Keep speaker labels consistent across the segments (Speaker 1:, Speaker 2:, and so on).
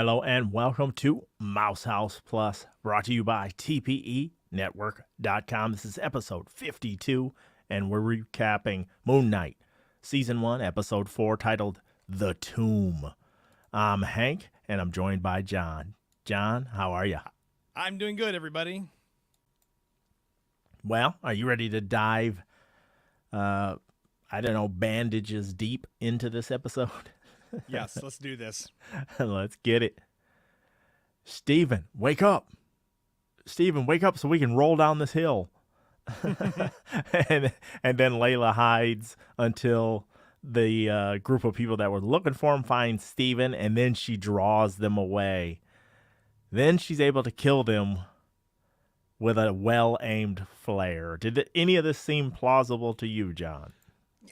Speaker 1: Hello and welcome to Mouse House Plus, brought to you by TPEnetwork.com. This is episode 52, and we're recapping Moon Knight, Season 1, Episode 4, titled The Tomb. I'm Hank, and I'm joined by John. John, how are you?
Speaker 2: I'm doing good, everybody.
Speaker 1: Well, are you ready to dive, bandages deep into this episode?
Speaker 2: Yes, let's do this.
Speaker 1: Let's get it. Steven, wake up. Steven, wake up so we can roll down this hill. and then Layla hides until the group of people that were looking for him find Steven, and then she draws them away. Then she's able to kill them with a well-aimed flare. Did any of this seem plausible to you, John?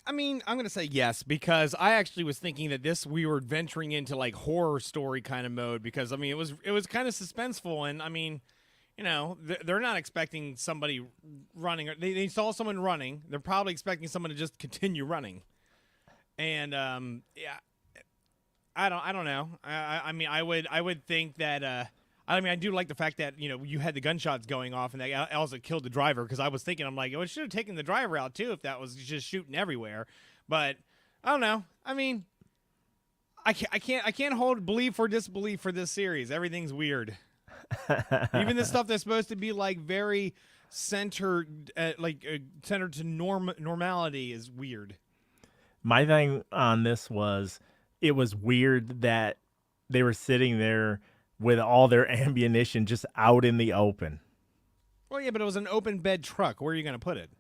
Speaker 2: I mean, I'm going to say yes, because I actually was thinking that we were venturing into like horror story kind of mode, because I mean, it was kind of suspenseful. And I mean, you know, they're not expecting somebody running. They saw someone running. They're probably expecting someone to just continue running. And yeah, I don't know. I mean, I would think that, I mean, I do like the fact that, you know, you had the gunshots going off and that also killed the driver, because I was thinking, I'm like, oh, it should have taken the driver out too if that was just shooting everywhere. But I don't know. I mean, I can't hold belief or disbelief for this series. Everything's weird. Even the stuff that's supposed to be like very centered, centered to normality is weird.
Speaker 1: My thing on this was, it was weird that they were sitting there with all their ammunition just out in the open.
Speaker 2: Well, yeah, but it was an open bed truck. Where are you going to put it?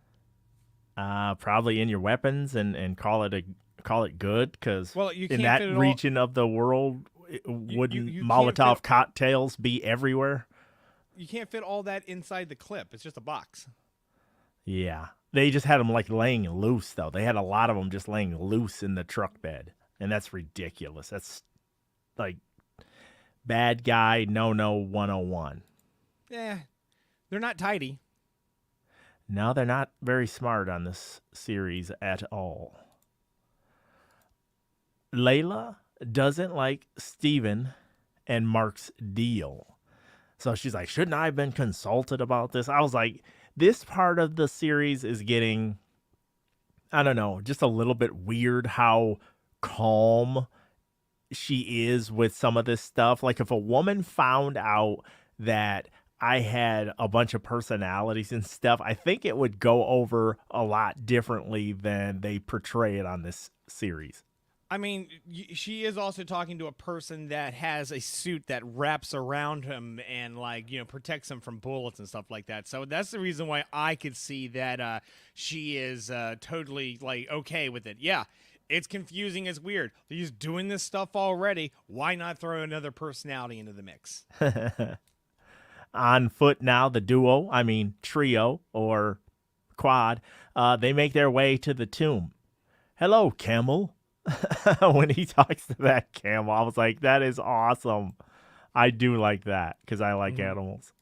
Speaker 1: Probably in your weapons and call it good, because in that region of the world, wouldn't Molotov cocktails be everywhere?
Speaker 2: You can't fit all that inside the clip. It's just a box.
Speaker 1: Yeah. They just had them like laying loose, though. They had a lot of them just laying loose in the truck bed. And that's ridiculous. That's like bad guy no 101.
Speaker 2: Yeah, they're not tidy.
Speaker 1: No, they're not very smart on this series at all. Layla doesn't like Steven and Mark's deal. So she's like, shouldn't I have been consulted about this? I was like, this part of the series is getting, I don't know, just a little bit weird how calm she is with some of this stuff. Like, if a woman found out that I had a bunch of personalities and stuff, I think it would go over a lot differently than they portray it on this series.
Speaker 2: I mean, she is also talking to a person that has a suit that wraps around him and, like, you know, protects him from bullets and stuff like that. So that's the reason why I could see that she is totally, like, okay with it. Yeah, it's confusing. It's weird. They're just doing this stuff already. Why not throw another personality into the mix?
Speaker 1: On foot now, the trio or quad, they make their way to the tomb. Hello, camel. When he talks to that camel, I was like, that is awesome. I do like that because I like animals.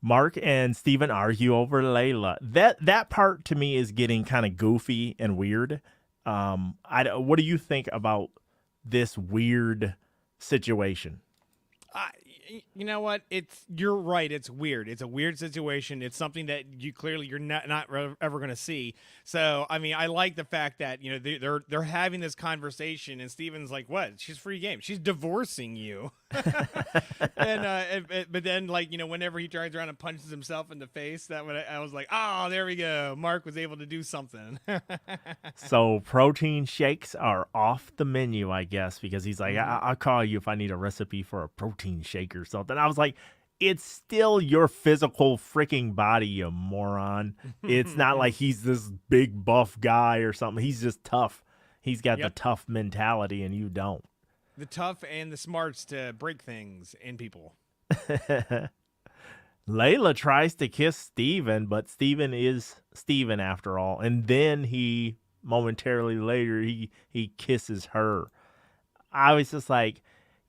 Speaker 1: Mark and Steven argue over Layla. That part to me is getting kind of goofy and weird. What do you think about this weird situation?
Speaker 2: You know what? You're right. It's weird. It's a weird situation. It's something that you're not ever going to see. So, I mean, I like the fact that, you know, they're having this conversation, and Steven's like, "What? She's free game. She's divorcing you." But then, like, you know, whenever he turns around and punches himself in the face, I was like, "Oh, there we go. Mark was able to do something."
Speaker 1: So protein shakes are off the menu, I guess, because he's like, I'll call you if I need a recipe for a protein shake or something. I was like, it's still your physical freaking body, you moron. It's not like he's this big buff guy or something. He's just tough. He's got the tough mentality, and you don't.
Speaker 2: The tough and the smarts to break things in people.
Speaker 1: Layla tries to kiss Steven, but Steven is Steven after all. And then he, momentarily later, he kisses her. I was just like,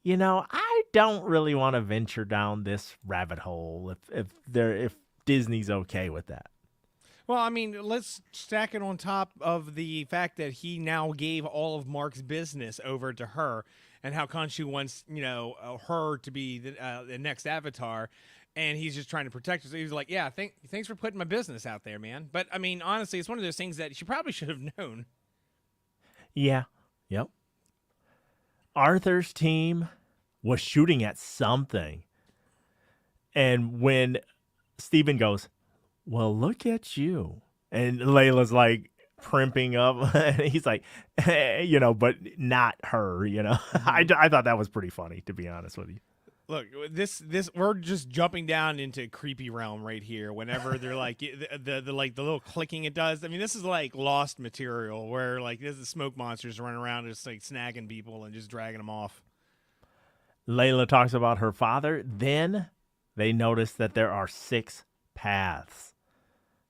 Speaker 1: you know, I don't really want to venture down this rabbit hole if Disney's okay with that.
Speaker 2: Well, I mean, let's stack it on top of the fact that he now gave all of Mark's business over to her, and how Khonshu wants, her to be the next Avatar, and he's just trying to protect her. So he's like, "Yeah, thanks for putting my business out there, man." But I mean, honestly, it's one of those things that she probably should have known.
Speaker 1: Yeah. Yep. Arthur's team was shooting at something. And when Steven goes, well, look at you. And Layla's like primping up. And he's like, but not her, I thought that was pretty funny, to be honest with you.
Speaker 2: Look, this we're just jumping down into creepy realm right here. Whenever they're like the little clicking it does. I mean, this is like Lost material where like there's the smoke monsters running around just like snagging people and just dragging them off.
Speaker 1: Layla talks about her father. Then they notice that there are 6 paths.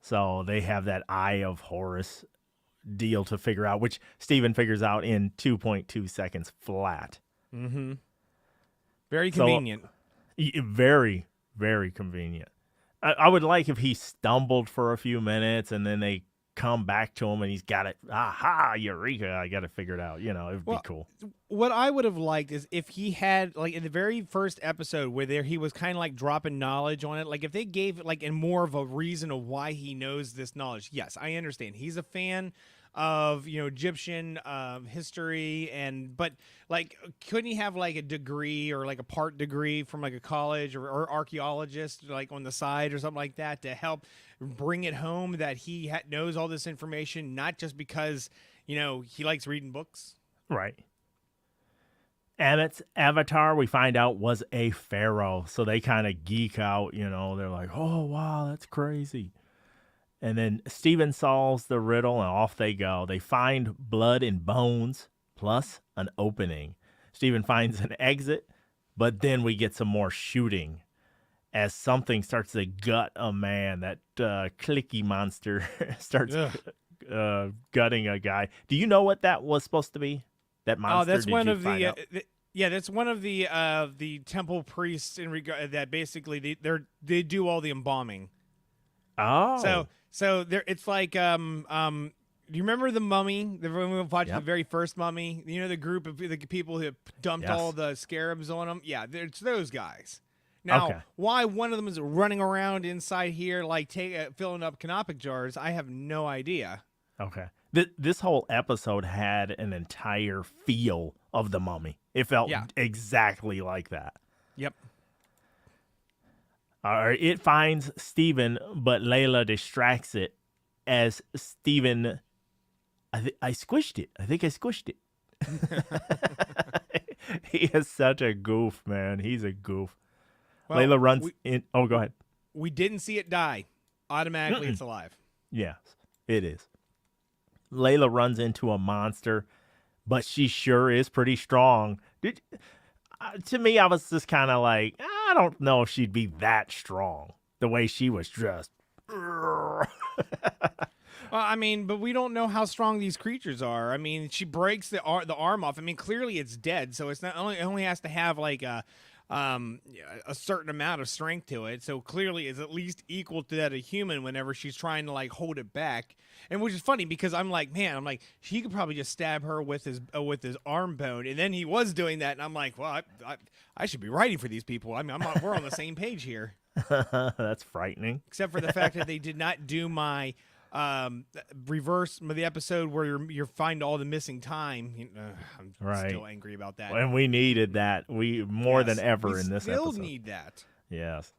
Speaker 1: So they have that Eye of Horus deal to figure out, which Steven figures out in 2.2 seconds flat.
Speaker 2: Mm-hmm. Very convenient.
Speaker 1: Very, very convenient. I would like if he stumbled for a few minutes and then they come back to him and he's got it. Aha, eureka. I got to figure it out. It would be cool.
Speaker 2: What I would have liked is if he had, like, in the very first episode where he was kind of like dropping knowledge on it. Like, if they gave, like, in more of a reason of why he knows this knowledge. Yes, I understand. He's a fan of Egyptian history, but like, couldn't he have like a degree or like a part degree from like a college or archaeologist like on the side or something like that to help bring it home that he knows all this information, not just because he likes reading books?
Speaker 1: Right. Emmett's avatar, we find out, was a pharaoh, so they kind of geek out. They're like, oh wow, that's crazy. And then Steven solves the riddle, and off they go. They find blood and bones, plus an opening. Steven finds an exit, but then we get some more shooting as something starts to gut a man. That clicky monster starts gutting a guy. Do you know what that was supposed to be? That monster?
Speaker 2: Oh, that's one of the
Speaker 1: yeah,
Speaker 2: that's one of the temple priests in regard that basically they do all the embalming.
Speaker 1: Oh.
Speaker 2: So there, it's like do you remember the Mummy? When we watched the very first Mummy, the group of the people who dumped all the scarabs on them. Yeah, it's those guys. Now, why one of them is running around inside here like filling up canopic jars, I have no idea.
Speaker 1: Okay. This whole episode had an entire feel of the Mummy. It felt exactly like that.
Speaker 2: Yep.
Speaker 1: It finds Steven, but Layla distracts it as Steven... I squished it. I think I squished it. He is such a goof, man. He's a goof. Well, Layla runs in... Oh, go ahead.
Speaker 2: We didn't see it die. Automatically, it's alive.
Speaker 1: Yes, it is. Layla runs into a monster, but she sure is pretty strong. To me, I was just kind of like, I don't know if she'd be that strong. The way she was just.
Speaker 2: Well, I mean, but we don't know how strong these creatures are. I mean, she breaks the arm off. I mean, clearly it's dead, so it only has to have like a certain amount of strength to it. So clearly, it's at least equal to that of a human. Whenever she's trying to like hold it back, and which is funny because I'm like, he could probably just stab her with his arm bone, and then he was doing that, and I'm like, well, I should be writing for these people. I mean, we're on the same page here.
Speaker 1: That's frightening.
Speaker 2: Except for the fact that they did not do my reverse the episode where you find all the missing time. I'm still angry about that.
Speaker 1: And we needed that. More than ever in this episode.
Speaker 2: We still need that.
Speaker 1: Yes.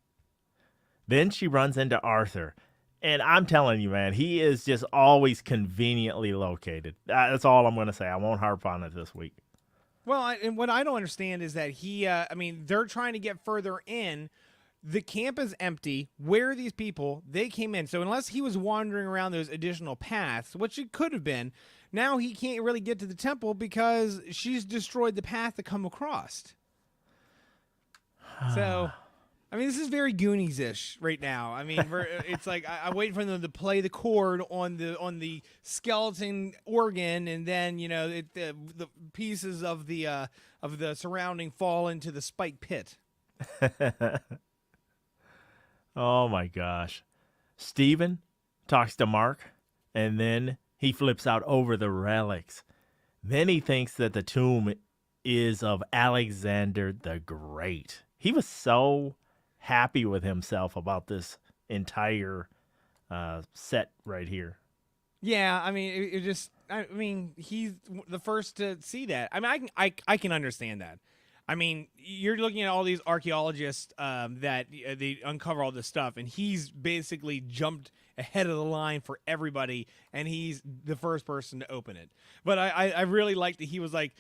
Speaker 1: Then she runs into Arthur. And I'm telling you, man, he is just always conveniently located. That's all I'm going to say. I won't harp on it this week.
Speaker 2: Well, and what I don't understand is that they're trying to get further in. The camp is empty. Where are these people? They came in. So unless he was wandering around those additional paths, which it could have been, now he can't really get to the temple because she's destroyed the path to come across. So, I mean, this is very Goonies-ish right now. I mean, it's like I wait for them to play the chord on the skeleton organ, and then the pieces of the surrounding fall into the spike pit.
Speaker 1: Oh my gosh. Steven talks to Mark, and then he flips out over the relics. Then he thinks that the tomb is of Alexander the Great. He was so happy with himself about this entire set right here.
Speaker 2: Yeah, I mean, it just, I mean, he's the first to see that. I mean, I can understand that. I mean, you're looking at all these archaeologists that they uncover all this stuff, and he's basically jumped ahead of the line for everybody, and he's the first person to open it. But I really liked that he was like,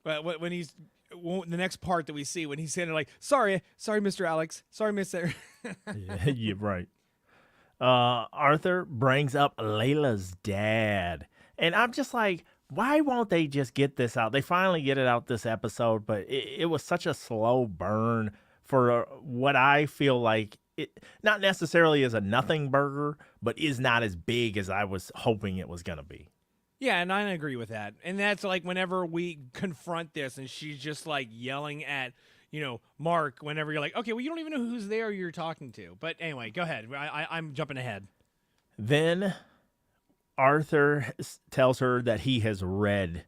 Speaker 2: when he's the next part that we see when he's saying like, sorry, Mr. Alex, sorry, Mr.
Speaker 1: Yeah, you're right. Arthur brings up Layla's dad. And I'm just like, why won't they just get this out? They finally get it out this episode, but it was such a slow burn for what I feel like it not necessarily is a nothing burger, but is not as big as I was hoping it was going to be.
Speaker 2: Yeah, and I agree with that. And that's like whenever we confront this and she's just like yelling at, Mark, whenever you're like, okay, well, you don't even know who's there you're talking to. But anyway, go ahead. I'm jumping ahead.
Speaker 1: Then Arthur tells her that he has read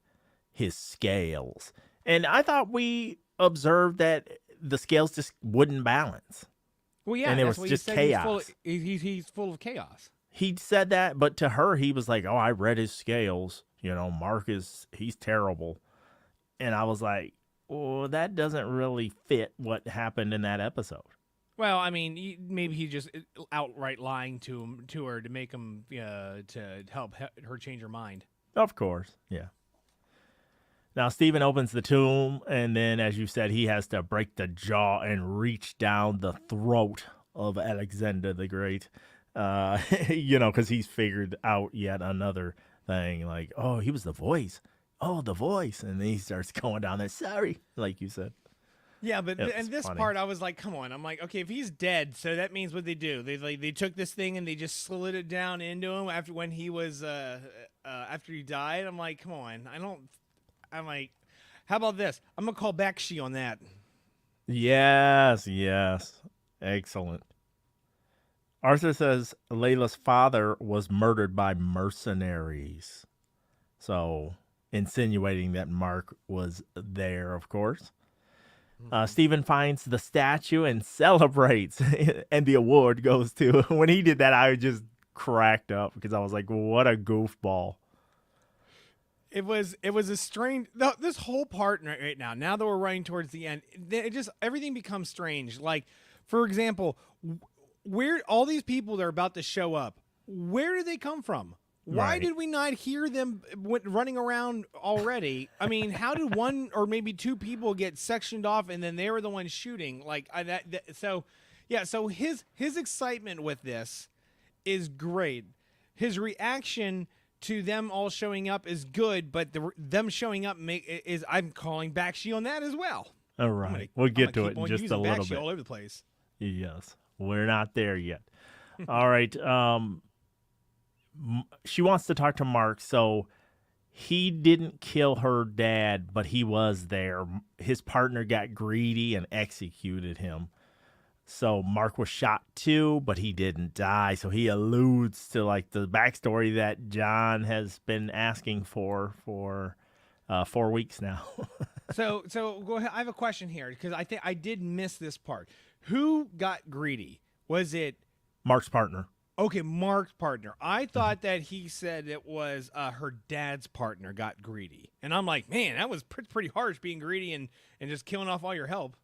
Speaker 1: his scales. And I thought we observed that the scales just wouldn't balance.
Speaker 2: Well, yeah,
Speaker 1: and it was just chaos.
Speaker 2: He's full of chaos.
Speaker 1: He said that, but to her, he was like, oh, I read his scales. Mark he's terrible. And I was like, well, that doesn't really fit what happened in that episode.
Speaker 2: Well, I mean, maybe he just outright lying to her to make him to help her change her mind.
Speaker 1: Of course, yeah. Now Stephen opens the tomb, and then, as you said, he has to break the jaw and reach down the throat of Alexander the Great. Because he's figured out yet another thing. Like, oh, he was the voice. Oh, the voice, and then he starts going down there. Sorry, like you said.
Speaker 2: Yeah, but and this funny. Part, I was like, come on. I'm like, okay, if he's dead, so that means what they do. They took this thing and they just slid it down into him after when he was after he died. I'm like, come on. I'm like, how about this? I'm gonna call Bakshi on that.
Speaker 1: Yes, excellent. Arthur says Layla's father was murdered by mercenaries, so insinuating that Mark was there, of course. Stephen finds the statue and celebrates, and the award goes to. When he did that, I just cracked up because I was like, "What a goofball!"
Speaker 2: It was a strange. This whole part right now. Now that we're running towards the end, everything becomes strange. Like, for example, where all these people that are about to show up, where did they come from? Why did we not hear them running around already? I mean, how did one or maybe two people get sectioned off and then they were the ones shooting? Like so his excitement with this is great. His reaction to them all showing up is good, but them showing up is I'm calling Bakshi on that as well.
Speaker 1: All right, we'll get to it in just a little bit.
Speaker 2: All over the place.
Speaker 1: Yes, we're not there yet. All right. She wants to talk to Mark, so he didn't kill her dad, but he was there. His partner got greedy and executed him. So Mark was shot too, but he didn't die. So he alludes to like the backstory that John has been asking for 4 weeks now.
Speaker 2: So go ahead. I have a question here because I think I did miss this part. Who got greedy? Was it
Speaker 1: Mark's partner?
Speaker 2: Okay, Mark's partner. I thought that he said it was her dad's partner got greedy. And I'm like, man, that was pretty harsh being greedy and just killing off all your help.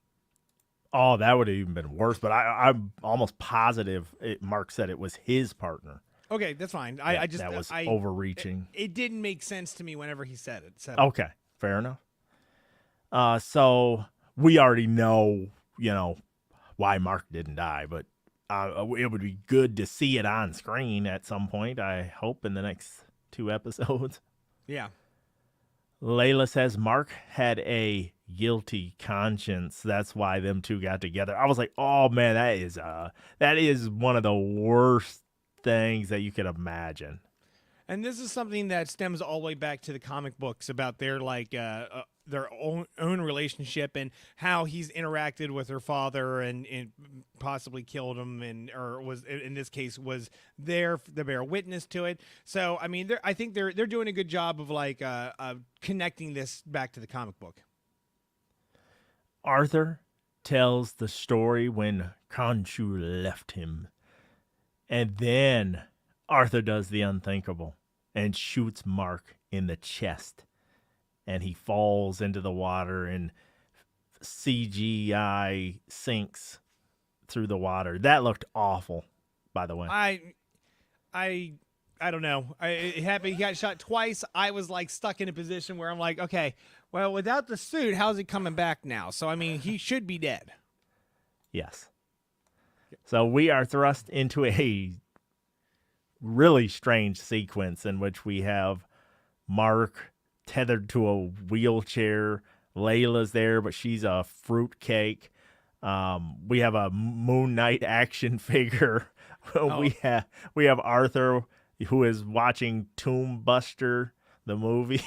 Speaker 1: Oh, that would have even been worse. But I'm almost positive Mark said it was his partner.
Speaker 2: Okay, that's fine.
Speaker 1: That was overreaching.
Speaker 2: It didn't make sense to me whenever he said it. So.
Speaker 1: Okay, fair enough. So we already know, why Mark didn't die, but it would be good to see it on screen at some point, I hope, in the next 2 episodes.
Speaker 2: Yeah.
Speaker 1: Layla says Mark had a guilty conscience. That's why them two got together. I was like, oh, man, that is one of the worst things that you could imagine.
Speaker 2: And this is something that stems all the way back to the comic books about their, their own relationship and how he's interacted with her father and possibly killed him, and or was in this case was there to bear witness to it. So I mean, I think they're doing a good job of like connecting this back to the comic book.
Speaker 1: Arthur tells the story when Khonshu left him. And then Arthur does the unthinkable and shoots Mark in the chest. And he falls into the water and CGI sinks through the water. That looked awful, by the way.
Speaker 2: I don't know. It happened. He got shot twice. I was like stuck in a position where I'm like, okay, well, without the suit, how's he coming back now? So I mean, he should be dead.
Speaker 1: Yes. So we are thrust into a really strange sequence in which we have Mark tethered to a wheelchair. Layla's there, but she's a fruitcake. We have a Moon Knight action figure.
Speaker 2: Oh.
Speaker 1: We have Arthur, who is watching Tomb Buster, the movie.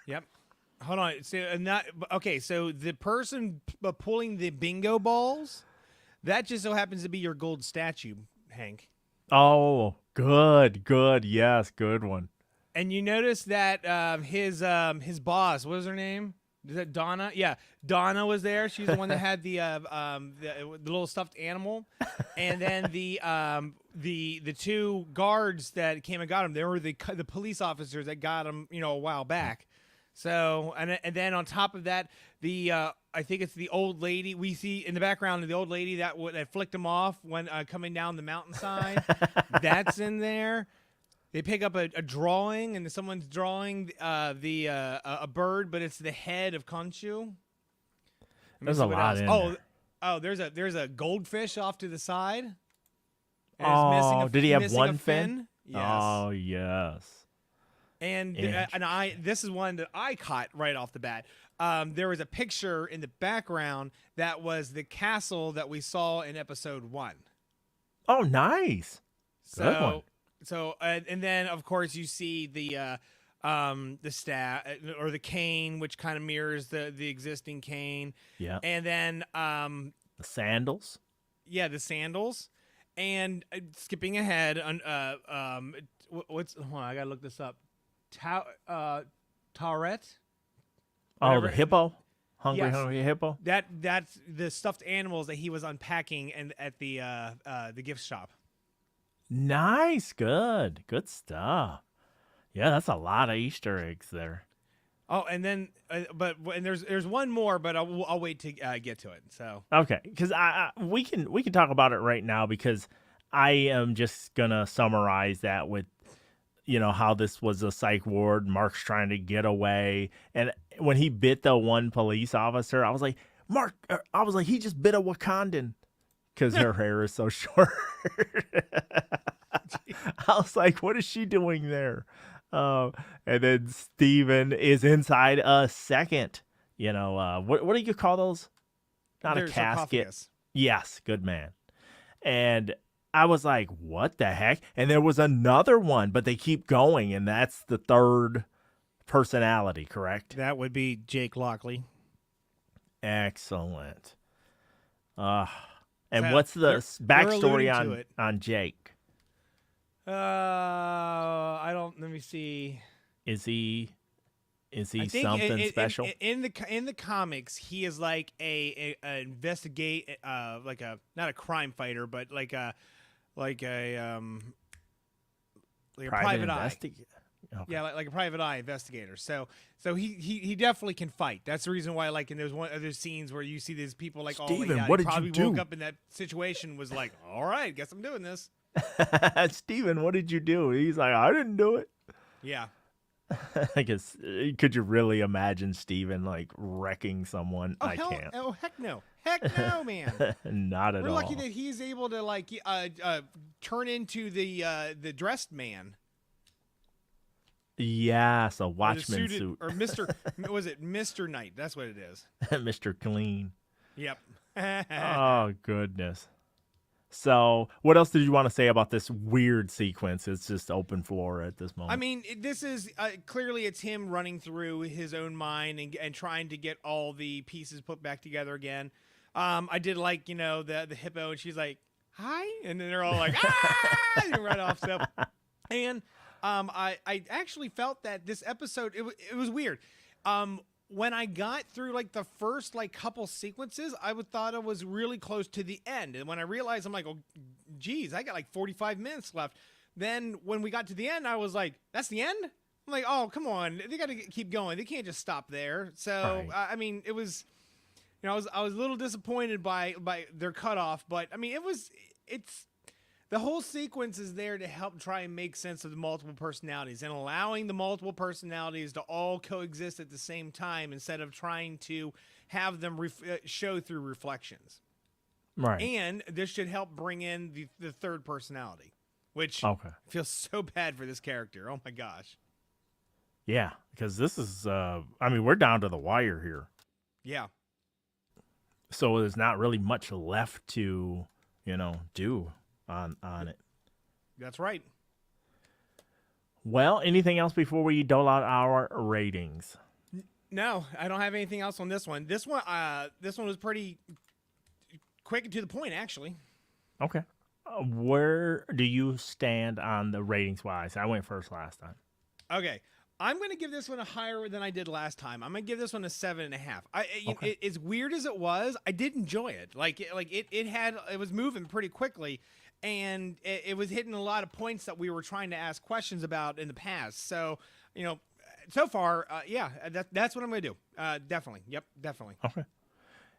Speaker 2: Yep. Hold on. Okay. So the person pulling the bingo balls, that just so happens to be your gold statue, Hank.
Speaker 1: Oh, good. Yes, good one.
Speaker 2: And you notice that his boss, what was her name? Is that Donna? Yeah, Donna was there. She's the one that had the little stuffed animal, and then the two guards that came and got him. They were the police officers that got him, a while back. So and then on top of that, I think it's the old lady we see in the background. The old lady that flicked him off when coming down the mountainside. That's in there. They pick up a drawing, and someone's drawing a bird, but it's the head of Khonshu.
Speaker 1: There's a lot in there.
Speaker 2: Oh, there's a goldfish off to the side.
Speaker 1: And did he have one fin?
Speaker 2: Yes.
Speaker 1: Oh, yes.
Speaker 2: And this is one that I caught right off the bat. There was a picture in the background that was the castle that we saw in episode 1.
Speaker 1: Oh, nice. Good one.
Speaker 2: So and then of course you see the staff or the cane, which kind of mirrors the existing cane.
Speaker 1: Yeah.
Speaker 2: And then
Speaker 1: the sandals.
Speaker 2: Yeah, the sandals. And skipping ahead on hold on, I gotta look this up. Tauret.
Speaker 1: Oh, the hippo. Hungry
Speaker 2: Yes.
Speaker 1: hippo.
Speaker 2: That's the stuffed animals that he was unpacking and at the gift shop.
Speaker 1: Nice, good stuff. Yeah, that's a lot of Easter eggs there.
Speaker 2: Oh, and then, and there's one more, but I'll wait to get to it. So
Speaker 1: okay, because we can talk about it right now because I am just gonna summarize that with how this was a psych ward. Mark's trying to get away, and when he bit the one police officer, I was like, he just bit a Wakandan. Because her hair is so short. I was like, what is she doing there? And then Steven is inside a second, what do you call those? Not a casket.
Speaker 2: Sarcophagus.
Speaker 1: Yes, good man. And I was like, what the heck? And there was another one, but they keep going, and that's the third personality, correct?
Speaker 2: That would be Jake Lockley.
Speaker 1: Excellent. And
Speaker 2: So
Speaker 1: what's the backstory
Speaker 2: alluding to
Speaker 1: on Jake?
Speaker 2: I don't. Let me see.
Speaker 1: Is he
Speaker 2: I think
Speaker 1: something special?
Speaker 2: In the comics, he is like a investigate like a not a crime fighter, but like a private eye.
Speaker 1: Okay.
Speaker 2: Yeah, like a private eye investigator. So he definitely can fight. That's the reason why, like, in there's one other scenes where you see these people like,
Speaker 1: Steven,
Speaker 2: oh, yeah,
Speaker 1: what
Speaker 2: he
Speaker 1: did you
Speaker 2: probably
Speaker 1: do?
Speaker 2: woke up in that situation, was like, all right, guess I'm doing this.
Speaker 1: Steven, what did you do? He's like, I didn't do it.
Speaker 2: Yeah.
Speaker 1: I guess, could you really imagine Steven like wrecking someone?
Speaker 2: Oh,
Speaker 1: I can't.
Speaker 2: Oh, heck no. Heck no, man.
Speaker 1: Not at all.
Speaker 2: We're lucky that he's able to like turn into the dressed man.
Speaker 1: Yes, a watchman suit.
Speaker 2: Or Mr. Was it Mr. Knight? That's what it is.
Speaker 1: Mr. Clean.
Speaker 2: Yep.
Speaker 1: Oh, goodness. So, what else did you want to say about this weird sequence? It's just open floor at this
Speaker 2: I
Speaker 1: moment.
Speaker 2: mean, this is clearly it's him running through his own mind and trying to get all the pieces put back together again. I did like the hippo, and she's like, "Hi," and then they're all like, "Ah!" and right off. So, and I actually felt that this episode it was weird. When I got through like the first like couple sequences, I would thought I was really close to the end, and when I realized, I'm like, "Oh, geez, I got like 45 minutes left." Then when we got to the end, I was like, "That's the end." I'm like, "Oh, come on, they got to keep going. They can't just stop there." So
Speaker 1: Right.
Speaker 2: I mean, it was, I was a little disappointed by their cutoff, but I mean, it's the whole sequence is there to help try and make sense of the multiple personalities and allowing the multiple personalities to all coexist at the same time instead of trying to have them show through reflections.
Speaker 1: Right.
Speaker 2: And this should help bring in the third personality, which
Speaker 1: Okay.
Speaker 2: feels so bad for this character. Oh my gosh.
Speaker 1: Yeah, because this is I mean, we're down to the wire here.
Speaker 2: Yeah.
Speaker 1: So there's not really much left to, do on it.
Speaker 2: That's right.
Speaker 1: Well, anything else before we dole out our ratings?
Speaker 2: No, I don't have anything else on this one. This one was pretty quick and to the point, actually.
Speaker 1: Okay. Where do you stand on the ratings wise? I went first last time.
Speaker 2: Okay. I'm going to give this one a higher than I did last time. I'm going to give this one a 7.5.
Speaker 1: Okay.
Speaker 2: As weird as it was, I did enjoy it. It was moving pretty quickly, and it was hitting a lot of points that we were trying to ask questions about in the past. So, so far, yeah, that's what I'm going to do. Definitely. Yep, definitely.
Speaker 1: Okay.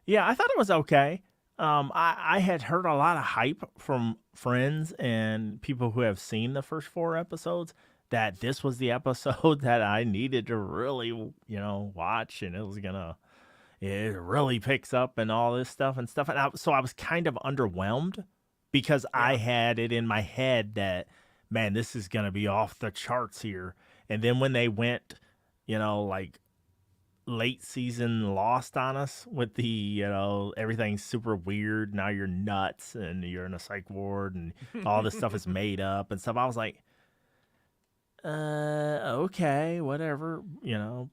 Speaker 1: Yeah, I thought it was okay. I had heard a lot of hype from friends and people who have seen the first 4 episodes that this was the episode that I needed to really, watch, and it really picks up and all this stuff and stuff. And so I was kind of underwhelmed because I
Speaker 2: Yeah.
Speaker 1: had it in my head that, man, this is gonna be off the charts here. And then when they went, like late season Lost on us with the, everything's super weird. Now you're nuts and you're in a psych ward and all this stuff is made up and stuff. I was like, okay, whatever,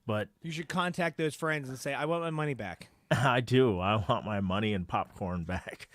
Speaker 1: but
Speaker 2: You should contact those friends and say, "I want my money back."
Speaker 1: I do. I want my money and popcorn back.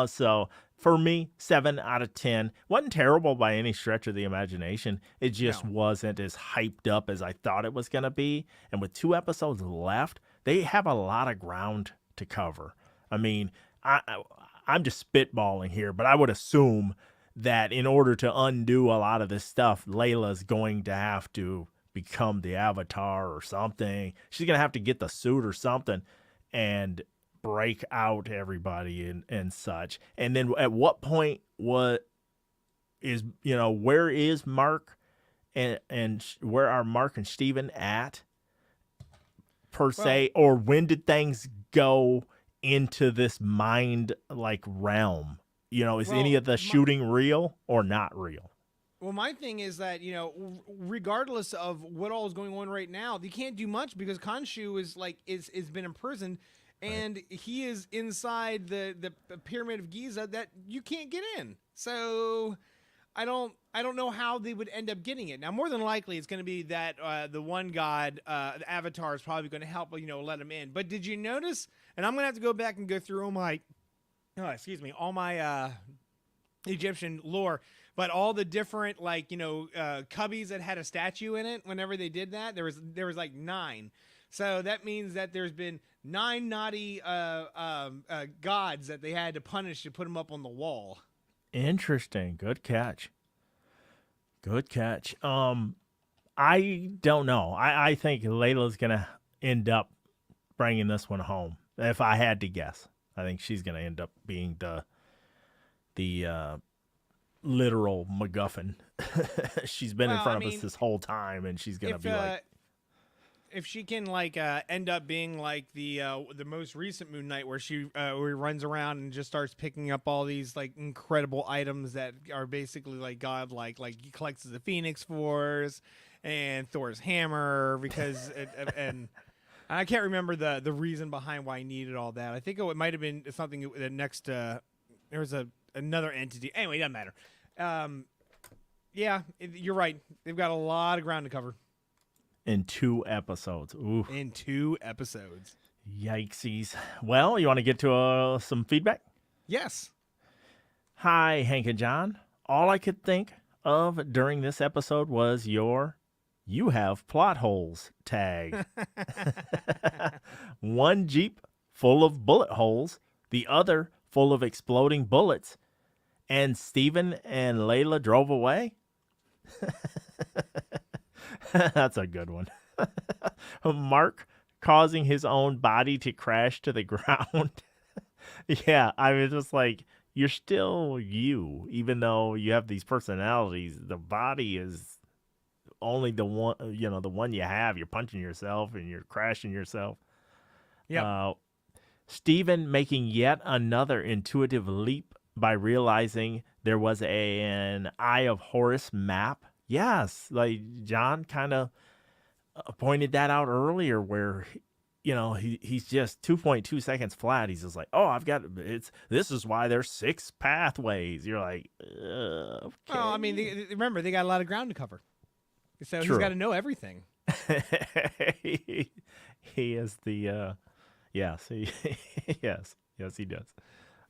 Speaker 1: So for me, 7 out of 10 wasn't terrible by any stretch of the imagination. It just
Speaker 2: No.
Speaker 1: wasn't as hyped up as I thought it was going to be. And with 2 episodes left, they have a lot of ground to cover. I mean, I'm just spitballing here, but I would assume that in order to undo a lot of this stuff, Layla's going to have to become the Avatar or something. She's going to have to get the suit or something and break out everybody and such. And then at what point where is Mark and where are Mark and Steven at per
Speaker 2: Well,
Speaker 1: se, or when did things go into this mind like realm? Is any
Speaker 2: well,
Speaker 1: of the
Speaker 2: my,
Speaker 1: shooting real or not real?
Speaker 2: my thing is that regardless of what all is going on right now, you can't do much because Khonshu is been imprisoned,
Speaker 1: Right.
Speaker 2: and he is inside the pyramid of Giza that you can't get in. So I don't know how they would end up getting it. Now, more than likely, it's going to be that the one god, the Avatar, is probably going to help let him in. But did you notice? And I'm going to have to go back and go through all my Egyptian lore, but all the different cubbies that had a statue in it. Whenever they did that, there was like 9. So that means that there's been 9 naughty gods that they had to punish to put them up on the wall.
Speaker 1: Interesting. Good catch. Good catch. I don't know. I think Layla's gonna end up bringing this one home. If I had to guess, I think she's gonna end up being the literal MacGuffin. She's been in
Speaker 2: Well, I
Speaker 1: front of us
Speaker 2: mean,
Speaker 1: this whole time, and she's gonna
Speaker 2: if
Speaker 1: be like,
Speaker 2: if she can end up being like the most recent Moon Knight, where where he runs around and just starts picking up all these like incredible items that are basically like godlike, like he collects the Phoenix Force and Thor's hammer and I can't remember the reason behind why he needed all that. I think it might have been something that next there was another entity. Anyway, it doesn't matter. Yeah, you're right. They've got a lot of ground to cover
Speaker 1: In 2 episodes. Ooh,
Speaker 2: in 2 episodes.
Speaker 1: yikesies. Well, you want to get to some feedback?
Speaker 2: Yes.
Speaker 1: Hi, Hank and John. All I could think of during this episode was "you have plot holes" tag. One Jeep full of bullet holes, the other full of exploding bullets, and Steven and Layla drove away? That's a good one. Mark causing his own body to crash to the ground. Yeah, I mean, just like, you're still you, even though you have these personalities. The body is only the one, the one you have. You're punching yourself and you're crashing yourself.
Speaker 2: Yep.
Speaker 1: Stephen making yet another intuitive leap by realizing there was an Eye of Horus map. Yes, like John kind of pointed that out earlier, where he's just 2.2 seconds flat. He's just like, oh, this is why there's 6 pathways. You're like, okay.
Speaker 2: Well, I mean, remember, they got a lot of ground to cover. So
Speaker 1: True.
Speaker 2: He's got to know everything.
Speaker 1: He is the, yes, yes, he does.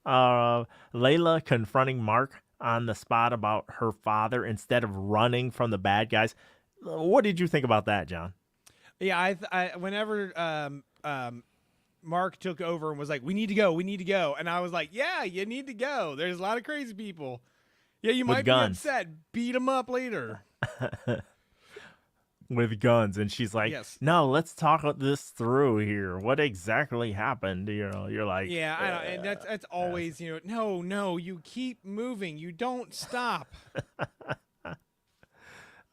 Speaker 1: Layla confronting Mark on the spot about her father instead of running from the bad guys. What did you think about that, John?
Speaker 2: Yeah, whenever Mark took over and was like, we need to go, and I was like, yeah, you need to go. There's a lot of crazy people. Yeah, you might be upset. Beat them up later.
Speaker 1: With guns, and she's like,
Speaker 2: yes.
Speaker 1: No, let's talk this through here. What exactly happened? You're like,
Speaker 2: yeah, I don't, and that's always, no, you keep moving, you don't stop.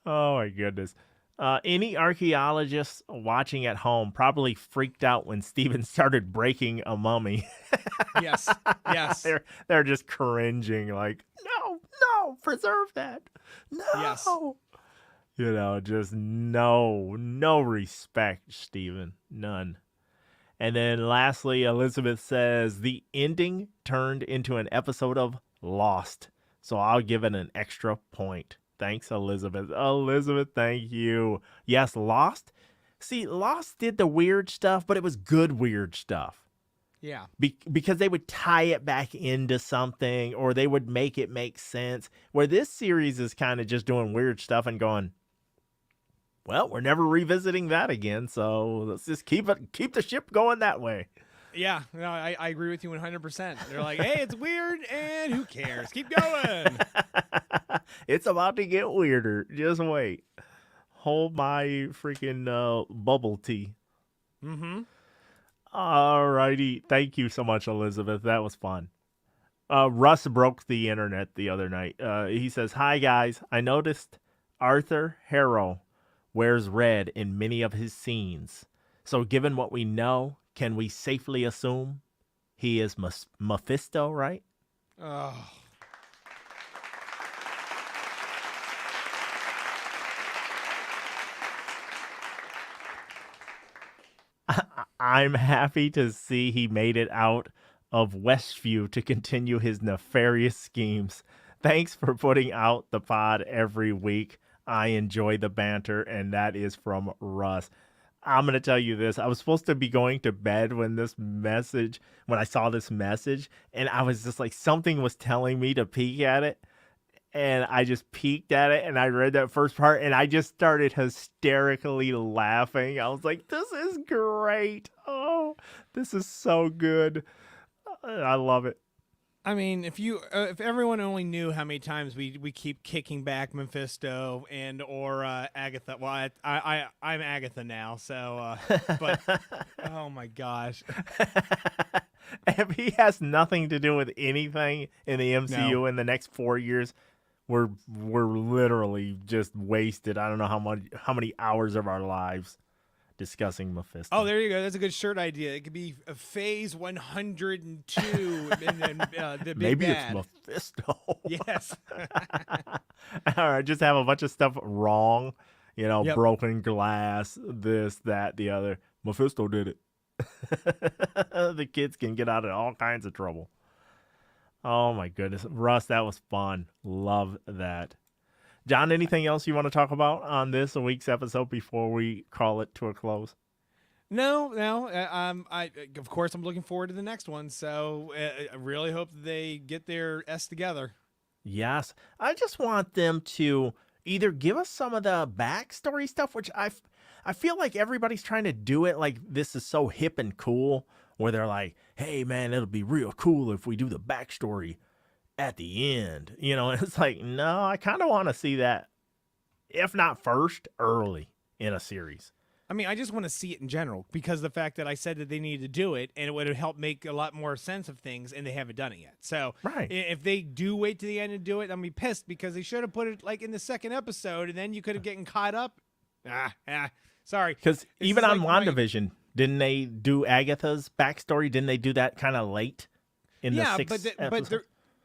Speaker 1: Oh my goodness. Any archaeologists watching at home probably freaked out when Steven started breaking a mummy.
Speaker 2: Yes.
Speaker 1: They're just cringing, like, no, preserve that. No.
Speaker 2: Yes.
Speaker 1: Just no respect, Steven. None. And then lastly, Elizabeth says the ending turned into an episode of Lost. So I'll give it an extra point. Thanks, Elizabeth. Elizabeth, thank you. Yes, Lost. See, Lost did the weird stuff, but it was good weird stuff.
Speaker 2: Yeah.
Speaker 1: Because they would tie it back into something, or they would make it make sense. Where this series is kind of just doing weird stuff and going, well, we're never revisiting that again, so let's just keep the ship going that way.
Speaker 2: Yeah, no, I agree with you 100%. They're like, hey, it's weird, and who cares? Keep going.
Speaker 1: It's about to get weirder. Just wait. Hold my freaking bubble tea.
Speaker 2: Mm-hmm.
Speaker 1: All righty. Thank you so much, Elizabeth. That was fun. Russ broke the internet the other night. He says, hi, guys. I noticed Arthur Harrow wears red in many of his scenes. So given what we know, can we safely assume he is Mephisto, right?
Speaker 2: Oh.
Speaker 1: I'm happy to see he made it out of Westview to continue his nefarious schemes. Thanks for putting out the pod every week. I enjoy the banter, and that is from Russ. I'm going to tell you this. I was supposed to be going to bed when I saw this message, and I was just like, something was telling me to peek at it. And I just peeked at it, and I read that first part, and I just started hysterically laughing. I was like, this is great. Oh, this is so good. I love it.
Speaker 2: I mean, if everyone only knew how many times we keep kicking back Mephisto or Agatha. Well, I'm Agatha now, so but oh my gosh.
Speaker 1: If he has nothing to do with anything in the MCU in the next 4 years, we're literally just wasted. I don't know how many hours of our lives discussing Mephisto.
Speaker 2: Oh, there you go. That's a good shirt idea. It could be Phase 102, and then the big
Speaker 1: maybe
Speaker 2: bad.
Speaker 1: It's Mephisto.
Speaker 2: Yes.
Speaker 1: All right, just have a bunch of stuff wrong.
Speaker 2: Yep.
Speaker 1: Broken glass, this, that, the other. Mephisto did it. The kids can get out of all kinds of trouble. Oh my goodness, Russ, that was fun. Love that. John, anything else you want to talk about on this week's episode before we call it to a close?
Speaker 2: No. I of course I'm looking forward to the next one. So I really hope that they get their S together.
Speaker 1: Yes, I just want them to either give us some of the backstory stuff, which I feel like everybody's trying to do it like this is so hip and cool, where they're like, "Hey man, it'll be real cool if we do the backstory at the end," you know. And it's like, no, I kind of want to see that, if not first, early in a series.
Speaker 2: I mean, I just want to see it in general because the fact that I said that they needed to do it and it would have helped make a lot more sense of things and they haven't done it yet. So
Speaker 1: Right.
Speaker 2: if they do wait to the end to do it, I'm be pissed because they should have put it like in the second episode and then you could have gotten caught up. Sorry.
Speaker 1: Because
Speaker 2: This
Speaker 1: even
Speaker 2: is
Speaker 1: on
Speaker 2: like my-
Speaker 1: WandaVision, didn't they do Agatha's backstory? Didn't they do that kind of late in the sixth episode?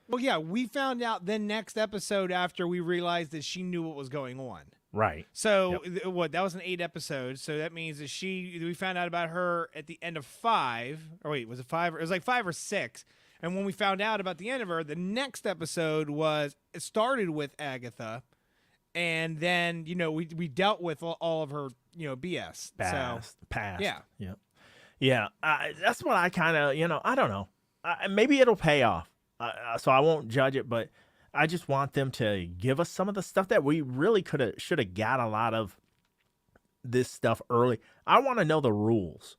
Speaker 2: Well, yeah, we found out the next episode after we realized that she knew what was going on.
Speaker 1: Right.
Speaker 2: So what? That was an 8 episodes. So that means that we found out about her at the end of 5. Or wait, was it 5? It was like 5 or 6. And when we found out about the end of her, the next episode it started with Agatha, and then we dealt with all of her BS.
Speaker 1: Past.
Speaker 2: Yeah.
Speaker 1: Yeah. That's what I kind of I don't know. Maybe it'll pay off. So I won't judge it, but I just want them to give us some of the stuff that we really should have got a lot of this stuff early. I want to know the rules.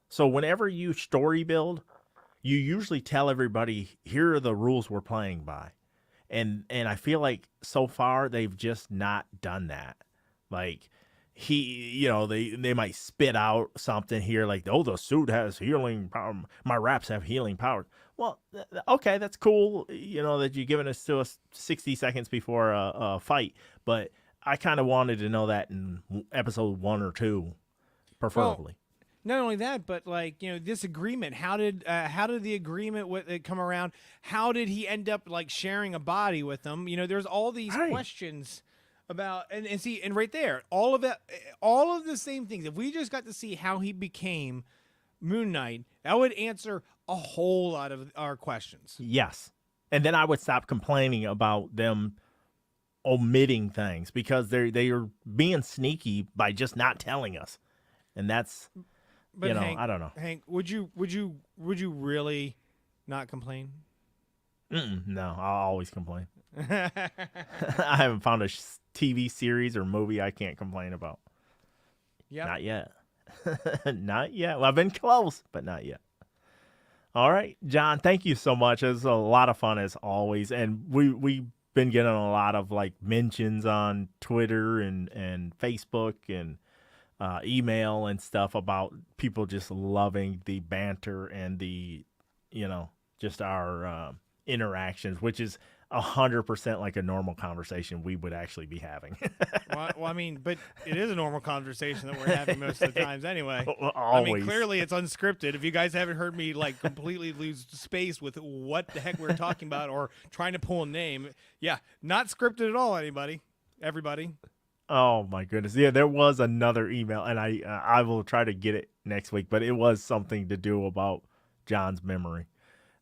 Speaker 1: So whenever you story build, you usually tell everybody, here are the rules we're playing by. And I feel like so far they've just not done that. Like they might spit out something here like, oh, the suit has healing power. My wraps have healing power. Well, okay, that's cool, that you're giving us to us 60 seconds before a fight. But I kind of wanted to know that in episode 1 or 2, preferably.
Speaker 2: Not only that, but this agreement. How did the agreement with it come around? How did he end up sharing a body with them? There's all these questions about and right there, all of the same things. If we just got to see how he became Moon Knight, that would answer a whole lot of our questions.
Speaker 1: Yes. And then I would stop complaining about them omitting things because they are being sneaky by just not telling us. And that's,
Speaker 2: but Hank,
Speaker 1: I don't know.
Speaker 2: Hank, would you really not complain?
Speaker 1: No, I'll always complain. I haven't found a TV series or movie I can't complain about.
Speaker 2: Yeah.
Speaker 1: Not yet. Not yet. Well, I've been close, but not yet. All right, John, thank you so much. It was a lot of fun as always. And we've been getting a lot of mentions on Twitter and Facebook and email and stuff about people just loving the banter and the, just our interactions, which is 100% like a normal conversation we would actually be having.
Speaker 2: Well, I mean, but it is a normal conversation that we're having most of the times anyway.
Speaker 1: Always.
Speaker 2: I mean, clearly it's unscripted. If you guys haven't heard me completely lose space with what the heck we're talking about or trying to pull a name, yeah, not scripted at all, everybody.
Speaker 1: Oh my goodness. Yeah, there was another email and I will try to get it next week, but it was something to do about John's memory.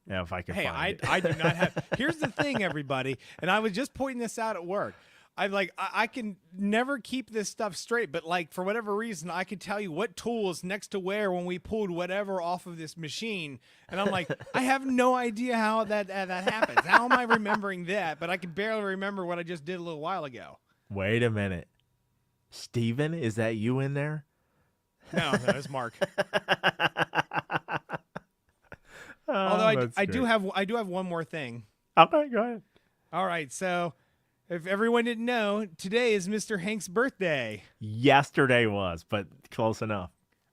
Speaker 1: Yeah, if I can find it.
Speaker 2: I do not have. Here's the thing, everybody, and I was just pointing this out at work. I can never keep this stuff straight, but for whatever reason, I could tell you what tool is next to where when we pulled whatever off of this machine, and I'm like, I have no idea how that happens. How am I remembering that? But I can barely remember what I just did a little while ago.
Speaker 1: Wait a minute, Steven, is that you in there?
Speaker 2: No, it's Mark. Although I do have one more thing.
Speaker 1: Okay, go ahead.
Speaker 2: All right, so if everyone didn't know, today is Mr. Hank's birthday.
Speaker 1: Yesterday was, but close enough.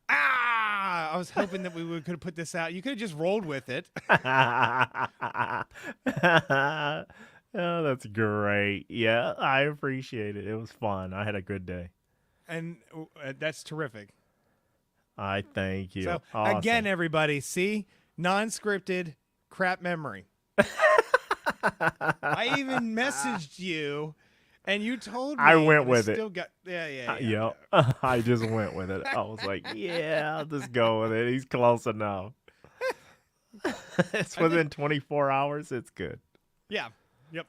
Speaker 2: I was hoping that we could have put this out. You could have just rolled with it.
Speaker 1: Oh, that's great. Yeah, I appreciate it. It was fun. I had a good day.
Speaker 2: And that's terrific.
Speaker 1: I thank you.
Speaker 2: So,
Speaker 1: awesome.
Speaker 2: Again, everybody, see? Non-scripted crap memory. I even messaged you, and you told me.
Speaker 1: I went with
Speaker 2: still
Speaker 1: it.
Speaker 2: Got, yeah.
Speaker 1: Yep. I just went with it. I was like, yeah, I'll just go with it. He's close enough. It's
Speaker 2: I think,
Speaker 1: within 24 hours. It's good.
Speaker 2: yeah, yep,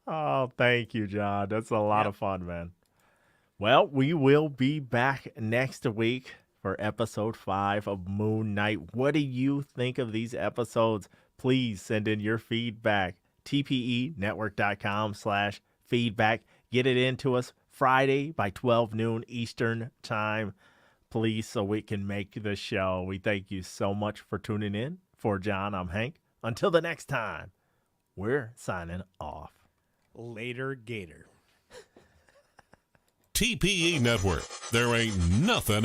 Speaker 1: Oh, thank you, John. That's a lot
Speaker 2: yep.
Speaker 1: of fun, man. Well, we will be back next week for episode 5 of Moon Knight. What do you think of these episodes? Please send in your feedback. tpenetwork.com/feedback. Get it into us Friday by 12 noon Eastern time, please, so we can make the show. We thank you so much for tuning in. For John, I'm Hank. Until the next time, we're signing off.
Speaker 2: Later, Gator.
Speaker 3: TPE Network. There ain't nothing